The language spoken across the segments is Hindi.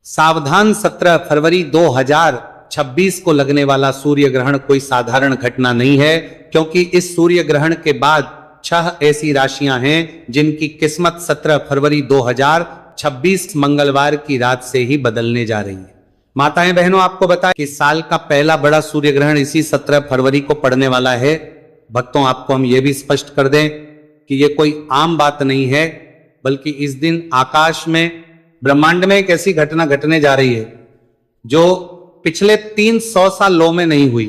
सावधान, 17 फरवरी 2026 को लगने वाला सूर्य ग्रहण कोई साधारण घटना नहीं है, क्योंकि इस सूर्य ग्रहण के बाद 6 ऐसी राशियां हैं जिनकी किस्मत 17 फरवरी 2026 मंगलवार की रात से ही बदलने जा रही है। माताएं बहनों, आपको बताएं कि साल का पहला बड़ा सूर्य ग्रहण इसी 17 फरवरी को पड़ने वाला है। भक्तों, आपको हम ये भी स्पष्ट कर दें कि ये कोई आम बात नहीं है, बल्कि इस दिन आकाश में, ब्रह्मांड में एक ऐसी घटना घटने जा रही है जो पिछले 300 सालों में नहीं हुई।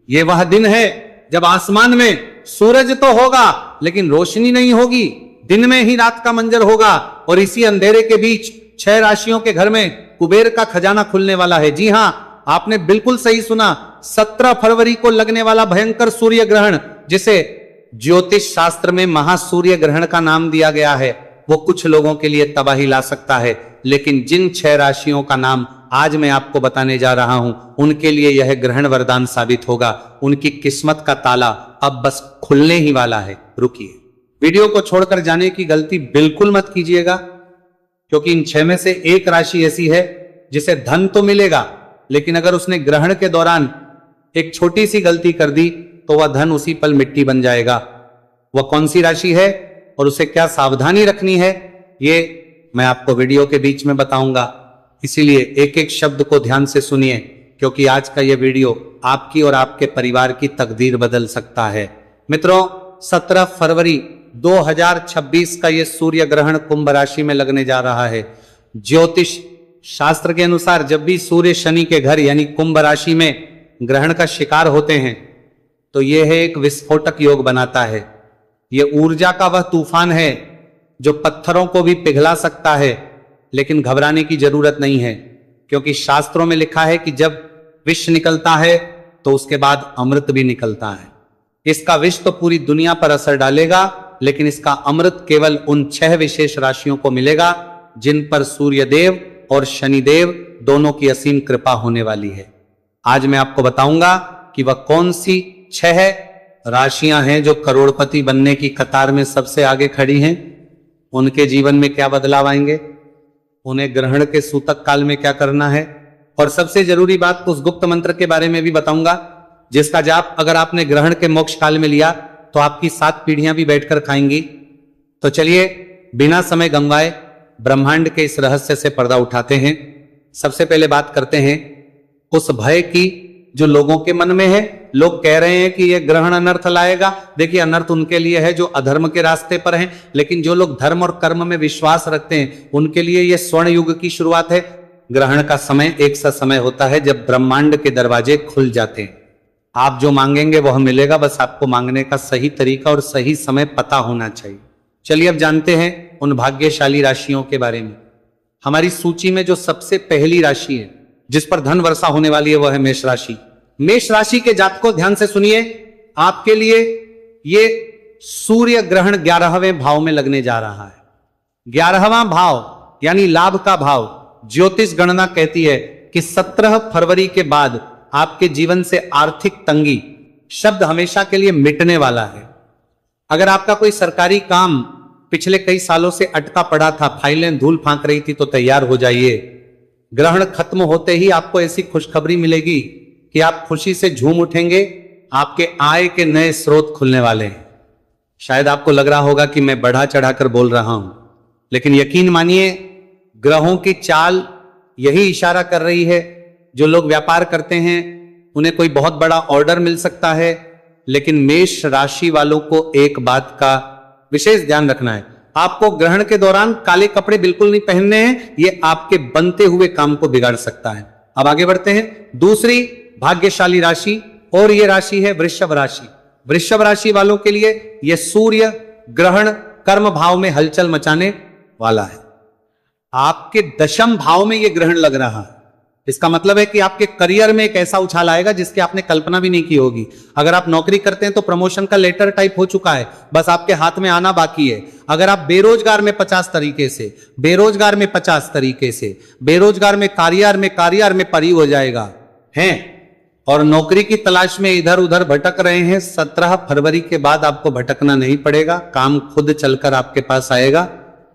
ये वह दिन है जब आसमान में सूरज तो होगा लेकिन रोशनी नहीं होगी, दिन में ही रात का मंजर होगा, और इसी अंधेरे के बीच 6 राशियों के घर में कुबेर का खजाना खुलने वाला है। जी हां, आपने बिल्कुल सही सुना, 17 फरवरी को लगने वाला भयंकर सूर्य ग्रहण, जिसे ज्योतिष शास्त्र में महासूर्य ग्रहण का नाम दिया गया है, वो कुछ लोगों के लिए तबाही ला सकता है। लेकिन जिन 6 राशियों का नाम आज मैं आपको बताने जा रहा हूं, उनके लिए यह ग्रहण वरदान साबित होगा। उनकी किस्मत का ताला अब बस खुलने ही वाला है। रुकिए, वीडियो को छोड़कर जाने की गलती बिल्कुल मत कीजिएगा, क्योंकि इन 6 में से एक राशि ऐसी है जिसे धन तो मिलेगा, लेकिन अगर उसने ग्रहण के दौरान एक छोटी सी गलती कर दी तो वह धन उसी पल मिट्टी बन जाएगा। वह कौन सी राशि है और उसे क्या सावधानी रखनी है, ये मैं आपको वीडियो के बीच में बताऊंगा। इसीलिए एक एक शब्द को ध्यान से सुनिए, क्योंकि आज का यह वीडियो आपकी और आपके परिवार की तकदीर बदल सकता है। मित्रों, 17 फरवरी 2026 का यह सूर्य ग्रहण कुंभ राशि में लगने जा रहा है। ज्योतिष शास्त्र के अनुसार जब भी सूर्य शनि के घर यानी कुंभ राशि में ग्रहण का शिकार होते हैं तो यह एक विस्फोटक योग बनाता है। यह ऊर्जा का वह तूफान है जो पत्थरों को भी पिघला सकता है, लेकिन घबराने की जरूरत नहीं है, क्योंकि शास्त्रों में लिखा है कि जब विष निकलता है तो उसके बाद अमृत भी निकलता है। इसका विष तो पूरी दुनिया पर असर डालेगा, लेकिन इसका अमृत केवल उन 6 विशेष राशियों को मिलेगा जिन पर सूर्यदेव और शनिदेव दोनों की असीम कृपा होने वाली है। आज मैं आपको बताऊंगा कि वह कौन सी 6 राशियां हैं जो करोड़पति बनने की कतार में सबसे आगे खड़ी हैं। उनके जीवन में क्या बदलाव आएंगे, उन्हें ग्रहण के सूतक काल में क्या करना है, और सबसे जरूरी बात, उस गुप्त मंत्र के बारे में भी बताऊंगा जिसका जाप अगर आपने ग्रहण के मोक्ष काल में लिया तो आपकी 7 पीढ़ियां भी बैठकर खाएंगी। तो चलिए बिना समय गंवाए ब्रह्मांड के इस रहस्य से पर्दा उठाते हैं। सबसे पहले बात करते हैं उस भय की जो लोगों के मन में है। लोग कह रहे हैं कि यह ग्रहण अनर्थ लाएगा। देखिए, अनर्थ उनके लिए है जो अधर्म के रास्ते पर हैं, लेकिन जो लोग धर्म और कर्म में विश्वास रखते हैं उनके लिए यह स्वर्ण युग की शुरुआत है। ग्रहण का समय एक सा समय होता है जब ब्रह्मांड के दरवाजे खुल जाते हैं। आप जो मांगेंगे वह मिलेगा, बस आपको मांगने का सही तरीका और सही समय पता होना चाहिए। चलिए अब जानते हैं उन भाग्यशाली राशियों के बारे में। हमारी सूची में जो सबसे पहली राशि है जिस पर धन वर्षा होने वाली है वह है मेष राशि। मेष राशि के जातकों, ध्यान से सुनिए, आपके लिए ये सूर्य ग्रहण 11वें भाव में लगने जा रहा है। 11वां भाव यानी लाभ का भाव। ज्योतिष गणना कहती है कि 17 फरवरी के बाद आपके जीवन से आर्थिक तंगी शब्द हमेशा के लिए मिटने वाला है। अगर आपका कोई सरकारी काम पिछले कई सालों से अटका पड़ा था, फाइलें धूल फांक रही थी, तो तैयार हो जाइए। ग्रहण खत्म होते ही आपको ऐसी खुशखबरी मिलेगी कि आप खुशी से झूम उठेंगे। आपके आय के नए स्रोत खुलने वाले हैं। शायद आपको लग रहा होगा कि मैं बढ़ा चढ़ाकर बोल रहा हूं, लेकिन यकीन मानिए ग्रहों की चाल यही इशारा कर रही है। जो लोग व्यापार करते हैं उन्हें कोई बहुत बड़ा ऑर्डर मिल सकता है, लेकिन मेष राशि वालों को एक बात का विशेष ध्यान रखना है। आपको ग्रहण के दौरान काले कपड़े बिल्कुल नहीं पहनने हैं, ये आपके बनते हुए काम को बिगाड़ सकता है। अब आगे बढ़ते हैं दूसरी भाग्यशाली राशि, और यह राशि है वृषभ राशि। वृषभ राशि वालों के लिए यह सूर्य ग्रहण कर्म भाव में हलचल मचाने वाला है। आपके 10वें भाव में यह ग्रहण लग रहा है। इसका मतलब है कि आपके करियर में एक ऐसा उछाल आएगा जिसकी आपने कल्पना भी नहीं की होगी। अगर आप नौकरी करते हैं तो प्रमोशन का लेटर टाइप हो चुका है, बस आपके हाथ में आना बाकी है। अगर आप बेरोजगार में 50 तरीके से, बेरोजगार में 50 तरीके से, बेरोजगार में कारियर में परी हो जाएगा हैं, और नौकरी की तलाश में इधर उधर भटक रहे हैं, 17 फरवरी के बाद आपको भटकना नहीं पड़ेगा। काम खुद चलकर आपके पास आएगा।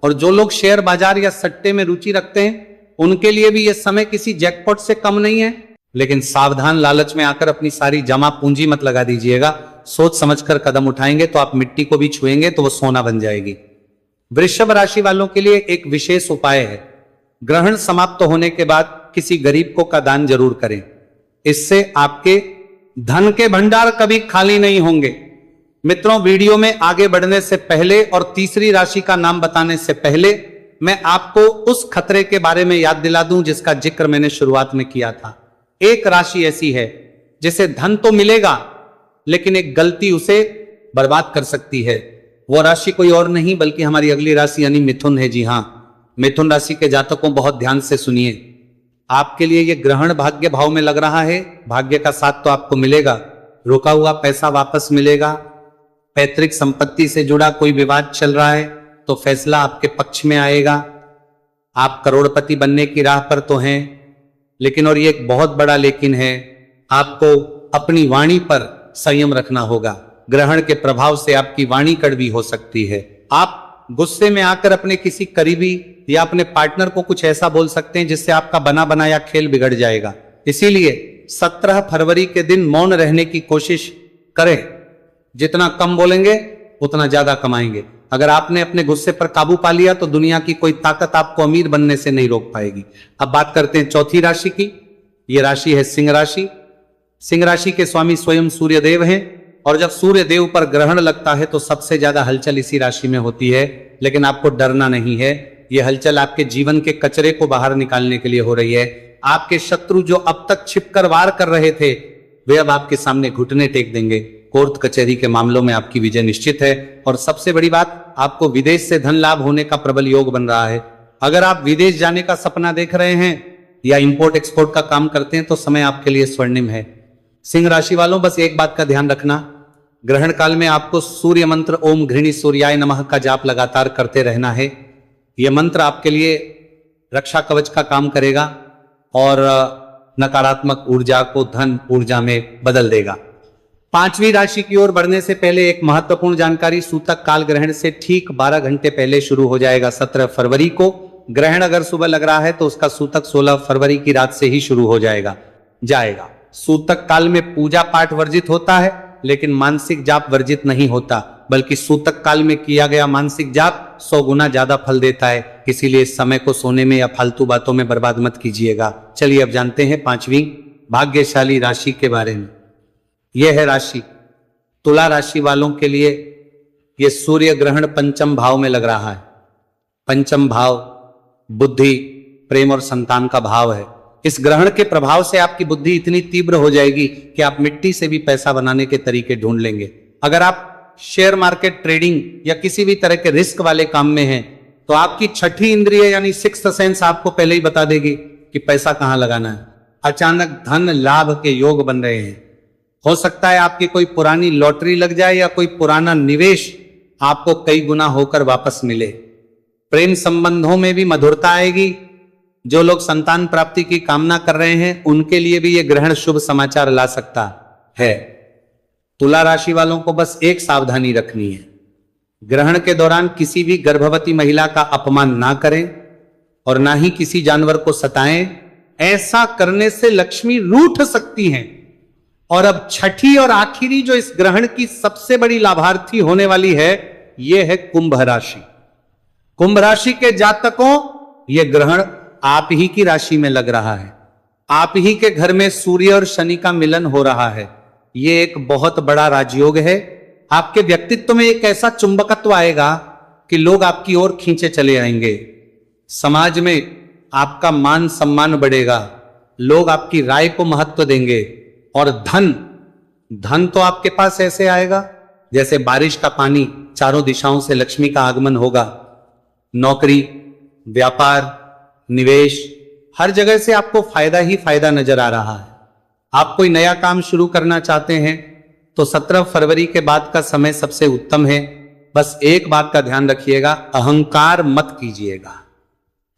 और जो लोग शेयर बाजार या सट्टे में रुचि रखते हैं उनके लिए भी यह समय किसी जैकपॉट से कम नहीं है। लेकिन सावधान, लालच में आकर अपनी सारी जमा पूंजी मत लगा दीजिएगा। सोच समझकर कदम उठाएंगे तो आप मिट्टी को भी छुएंगे तो वो सोना बन जाएगी। वृषभ राशि वालों के लिए एक विशेष उपाय है, ग्रहण समाप्त होने के बाद किसी गरीब को का दान जरूर करें। इससे आपके धन के भंडार कभी खाली नहीं होंगे। मित्रों, वीडियो में आगे बढ़ने से पहले और तीसरी राशि का नाम बताने से पहले मैं आपको उस खतरे के बारे में याद दिला दूं जिसका जिक्र मैंने शुरुआत में किया था। एक राशि ऐसी है जिसे धन तो मिलेगा लेकिन एक गलती उसे बर्बाद कर सकती है। वो राशि कोई और नहीं बल्कि हमारी अगली राशि यानी मिथुन है। जी हां, मिथुन राशि के जातकों, बहुत ध्यान से सुनिए। आपके लिए यह ग्रहण भाग्य भाव में लग रहा है। भाग्य का साथ तो आपको मिलेगा, रोका हुआ पैसा वापस मिलेगा, पैतृक संपत्ति से जुड़ा कोई विवाद चल रहा है तो फैसला आपके पक्ष में आएगा। आप करोड़पति बनने की राह पर तो हैं, लेकिन और ये एक बहुत बड़ा लेकिन है, आपको अपनी वाणी पर संयम रखना होगा। ग्रहण के प्रभाव से आपकी वाणी कड़वी हो सकती है। आप गुस्से में आकर अपने किसी करीबी या अपने पार्टनर को कुछ ऐसा बोल सकते हैं जिससे आपका बना बनाया खेल बिगड़ जाएगा। इसीलिए 17 फरवरी के दिन मौन रहने की कोशिश करें। जितना कम बोलेंगे उतना ज्यादा कमाएंगे। अगर आपने अपने गुस्से पर काबू पा लिया तो दुनिया की कोई ताकत आपको अमीर बनने से नहीं रोक पाएगी। अब बात करते हैं चौथी राशि की। यह राशि है सिंह राशि। सिंह राशि के स्वामी स्वयं सूर्य देव हैं और जब सूर्य देव पर ग्रहण लगता है तो सबसे ज्यादा हलचल इसी राशि में होती है। लेकिन आपको डरना नहीं है, यह हलचल आपके जीवन के कचरे को बाहर निकालने के लिए हो रही है। आपके शत्रु जो अब तक छिपकर वार कर रहे थे वे अब आपके सामने घुटने टेक देंगे। कोर्ट कचहरी के मामलों में आपकी विजय निश्चित है। और सबसे बड़ी बात, आपको विदेश से धन लाभ होने का प्रबल योग बन रहा है। अगर आप विदेश जाने का सपना देख रहे हैं या इंपोर्ट एक्सपोर्ट का काम करते हैं तो समय आपके लिए स्वर्णिम है। सिंह राशि वालों, बस एक बात का ध्यान रखना, ग्रहण काल में आपको सूर्य मंत्र ओम घृणी सूर्याय नमः का जाप लगातार करते रहना है। यह मंत्र आपके लिए रक्षा कवच का काम करेगा और नकारात्मक ऊर्जा को धन ऊर्जा में बदल देगा। पांचवी राशि की ओर बढ़ने से पहले एक महत्वपूर्ण जानकारी, सूतक काल ग्रहण से ठीक 12 घंटे पहले शुरू हो जाएगा। 17 फरवरी को ग्रहण अगर सुबह लग रहा है तो उसका सूतक 16 फरवरी की रात से ही शुरू हो जाएगा। सूतक काल में पूजा पाठ वर्जित होता है लेकिन मानसिक जाप वर्जित नहीं होता, बल्कि सूतक काल में किया गया मानसिक जाप 100 गुना ज्यादा फल देता है। इसीलिए इस समय को सोने में या फालतू बातों में बर्बाद मत कीजिएगा। चलिए अब जानते हैं पांचवी भाग्यशाली राशि के बारे में। यह है राशि तुला राशि वालों के लिए। यह सूर्य ग्रहण पंचम भाव में लग रहा है। पंचम भाव बुद्धि, प्रेम और संतान का भाव है। इस ग्रहण के प्रभाव से आपकी बुद्धि इतनी तीव्र हो जाएगी कि आप मिट्टी से भी पैसा बनाने के तरीके ढूंढ लेंगे। अगर आप शेयर मार्केट, ट्रेडिंग या किसी भी तरह के रिस्क वाले काम में हैं तो आपकी छठी इंद्रिय यानी सिक्स्थ सेंस आपको पहले ही बता देगी कि पैसा कहां लगाना है। अचानक धन लाभ के योग बन रहे हैं। हो सकता है आपकी कोई पुरानी लॉटरी लग जाए या कोई पुराना निवेश आपको कई गुना होकर वापस मिले। प्रेम संबंधों में भी मधुरता आएगी। जो लोग संतान प्राप्ति की कामना कर रहे हैं उनके लिए भी यह ग्रहण शुभ समाचार ला सकता है। तुला राशि वालों को बस एक सावधानी रखनी है, ग्रहण के दौरान किसी भी गर्भवती महिला का अपमान ना करें और ना ही किसी जानवर को सताएं। ऐसा करने से लक्ष्मी रूठ सकती हैं। और अब छठी और आखिरी जो इस ग्रहण की सबसे बड़ी लाभार्थी होने वाली है, यह है कुंभ राशि। कुंभ राशि के जातकों, यह ग्रहण आप ही की राशि में लग रहा है। आप ही के घर में सूर्य और शनि का मिलन हो रहा है। यह एक बहुत बड़ा राजयोग है। आपके व्यक्तित्व में एक ऐसा चुंबकत्व आएगा कि लोग आपकी ओर खींचे चले आएंगे। समाज में आपका मान सम्मान बढ़ेगा, लोग आपकी राय को महत्व देंगे। और धन तो आपके पास ऐसे आएगा जैसे बारिश का पानी, चारों दिशाओं से लक्ष्मी का आगमन होगा। नौकरी, व्यापार, निवेश, हर जगह से आपको फायदा ही फायदा नजर आ रहा है। आप कोई नया काम शुरू करना चाहते हैं तो 17 फरवरी के बाद का समय सबसे उत्तम है। बस एक बात का ध्यान रखिएगा, अहंकार मत कीजिएगा,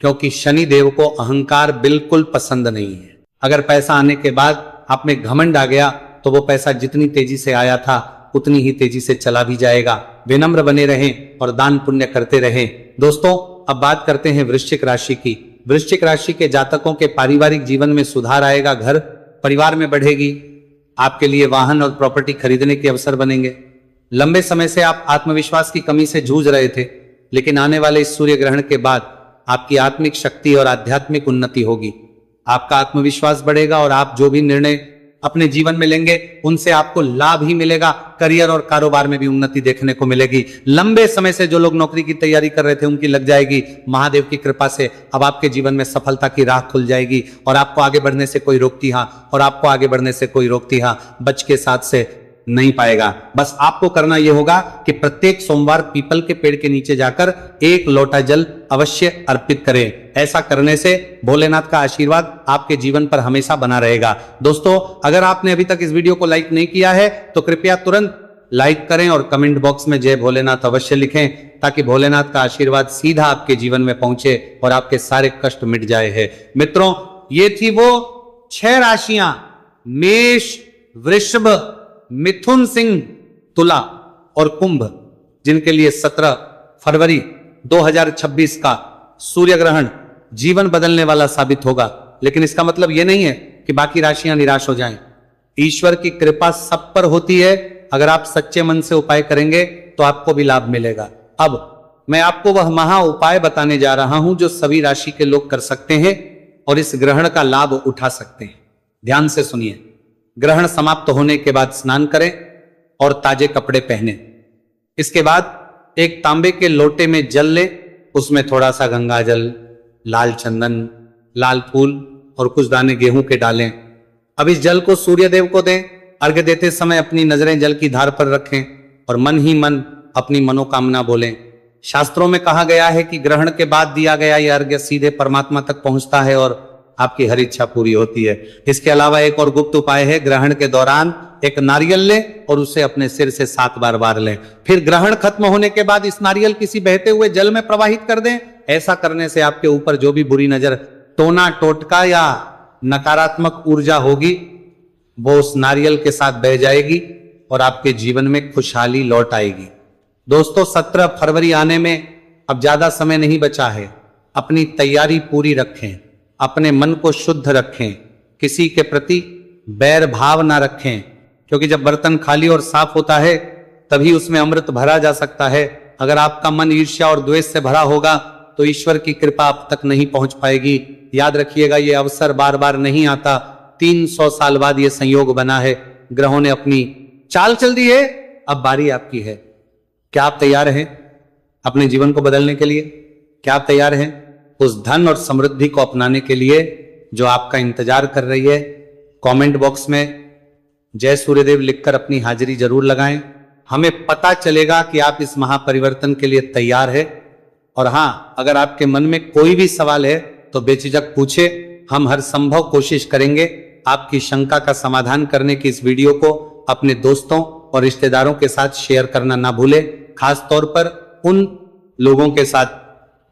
क्योंकि शनि देव को अहंकार बिल्कुल पसंद नहीं है। अगर पैसा आने के बाद आप में घमंड आ गया तो वो पैसा जितनी तेजी से आया था उतनी ही तेजी से चला भी जाएगा। विनम्र बने रहें और दान पुण्य करते रहें। दोस्तों, अब बात करते हैं वृश्चिक राशि की। वृश्चिक राशि के जातकों के पारिवारिक जीवन में सुधार आएगा, घर परिवार में बढ़ेगी, आपके लिए वाहन और प्रॉपर्टी खरीदने के अवसर बनेंगे। लंबे समय से आप आत्मविश्वास की कमी से जूझ रहे थे, लेकिन आने वाले इस सूर्य ग्रहण के बाद आपकी आत्मिक शक्ति और आध्यात्मिक उन्नति होगी। आपका आत्मविश्वास बढ़ेगा और आप जो भी निर्णय अपने जीवन में लेंगे उनसे आपको लाभ ही मिलेगा। करियर और कारोबार में भी उन्नति देखने को मिलेगी। लंबे समय से जो लोग नौकरी की तैयारी कर रहे थे उनकी लग जाएगी। महादेव की कृपा से अब आपके जीवन में सफलता की राह खुल जाएगी और आपको आगे बढ़ने से कोई रोकती बच के साथ से नहीं पाएगा। बस आपको करना यह होगा कि प्रत्येक सोमवार पीपल के पेड़ के नीचे जाकर 1 लोटा जल अवश्य अर्पित करें। ऐसा करने से भोलेनाथ का आशीर्वाद आपके जीवन पर हमेशा बना रहेगा। दोस्तों, अगर आपने अभी तक इस वीडियो को लाइक नहीं किया है तो कृपया तुरंत लाइक करें और कमेंट बॉक्स में जय भोलेनाथ अवश्य लिखें, ताकि भोलेनाथ का आशीर्वाद सीधा आपके जीवन में पहुंचे और आपके सारे कष्ट मिट जाए हैं। मित्रों, ये थी वो 6 राशियां, मेष, वृषभ, मिथुन, सिंह, तुला और कुंभ, जिनके लिए 17 फरवरी 2026 का सूर्य ग्रहण जीवन बदलने वाला साबित होगा। लेकिन इसका मतलब यह नहीं है कि बाकी राशियां निराश हो जाएं। ईश्वर की कृपा सब पर होती है। अगर आप सच्चे मन से उपाय करेंगे तो आपको भी लाभ मिलेगा। अब मैं आपको वह महा उपाय बताने जा रहा हूं जो सभी राशि के लोग कर सकते हैं और इस ग्रहण का लाभ उठा सकते हैं। ध्यान से सुनिए। ग्रहण समाप्त होने के बाद स्नान करें और ताजे कपड़े पहने। इसके बाद एक तांबे के लोटे में जल लें, उसमें थोड़ा सा गंगा जल, लाल चंदन, लाल फूल और कुछ दाने गेहूं के डालें। अब इस जल को सूर्य देव को दें। अर्घ्य देते समय अपनी नजरें जल की धार पर रखें और मन ही मन अपनी मनोकामना बोलें। शास्त्रों में कहा गया है कि ग्रहण के बाद दिया गया यह अर्घ्य सीधे परमात्मा तक पहुंचता है और आपकी हर इच्छा पूरी होती है। इसके अलावा एक और गुप्त उपाय है। ग्रहण के दौरान एक नारियल लें और उसे अपने सिर से 7 बार बार लें। फिर ग्रहण खत्म होने के बाद इस नारियल किसी बहते हुए जल में प्रवाहित कर दें। ऐसा करने से आपके ऊपर जो भी बुरी नजर, टोना टोटका या नकारात्मक ऊर्जा होगी वो उस नारियल के साथ बह जाएगी और आपके जीवन में खुशहाली लौट आएगी। दोस्तों, 17 फरवरी आने में अब ज्यादा समय नहीं बचा है। अपनी तैयारी पूरी रखें, अपने मन को शुद्ध रखें, किसी के प्रति बैर भाव ना रखें, क्योंकि जब बर्तन खाली और साफ होता है तभी उसमें अमृत भरा जा सकता है। अगर आपका मन ईर्ष्या और द्वेष से भरा होगा तो ईश्वर की कृपा आप तक नहीं पहुंच पाएगी। याद रखिएगा, ये अवसर बार बार नहीं आता। 300 साल बाद ये संयोग बना है। ग्रहों ने अपनी चाल चल दी है, अब बारी आपकी है। क्या आप तैयार हैं अपने जीवन को बदलने के लिए? क्या आप तैयार हैं उस धन और समृद्धि को अपनाने के लिए जो आपका इंतजार कर रही है? कमेंट बॉक्स में जय सूर्यदेव लिखकर अपनी हाजिरी जरूर लगाएं। हमें पता चलेगा कि आप इस महापरिवर्तन के लिए तैयार है। और हां, अगर आपके मन में कोई भी सवाल है तो बेझिझक पूछे। हम हर संभव कोशिश करेंगे आपकी शंका का समाधान करने की। इस वीडियो को अपने दोस्तों और रिश्तेदारों के साथ शेयर करना ना भूलें, खास तौर पर उन लोगों के साथ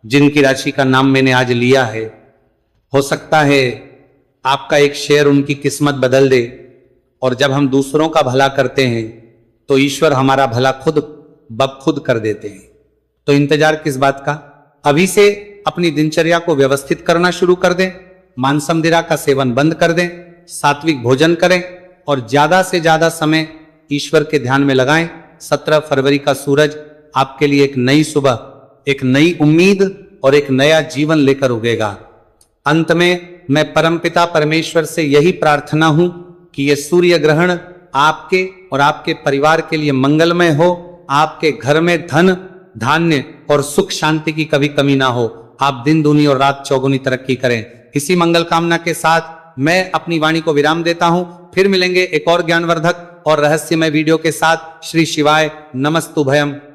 जिनकी राशि का नाम मैंने आज लिया है। हो सकता है आपका एक शेयर उनकी किस्मत बदल दे। और जब हम दूसरों का भला करते हैं तो ईश्वर हमारा भला खुद ब खुद कर देते हैं। तो इंतजार किस बात का? अभी से अपनी दिनचर्या को व्यवस्थित करना शुरू कर दें। मांस मदिरा का सेवन बंद कर दें, सात्विक भोजन करें और ज्यादा से ज्यादा समय ईश्वर के ध्यान में लगाएं। 17 फरवरी का सूरज आपके लिए एक नई सुबह, एक नई उम्मीद और एक नया जीवन लेकर उगेगा। अंत में मैं परमपिता परमेश्वर से यही प्रार्थना हूं कि यह सूर्य ग्रहण आपके और आपके परिवार के लिए मंगलमय हो। आपके घर में धन, धान्य और सुख शांति की कभी कमी ना हो। आप दिन दूनी और रात चौगुनी तरक्की करें। इसी मंगल कामना के साथ मैं अपनी वाणी को विराम देता हूं। फिर मिलेंगे एक और ज्ञानवर्धक और रहस्यमय वीडियो के साथ। श्री शिवाय नमस्तुभयम।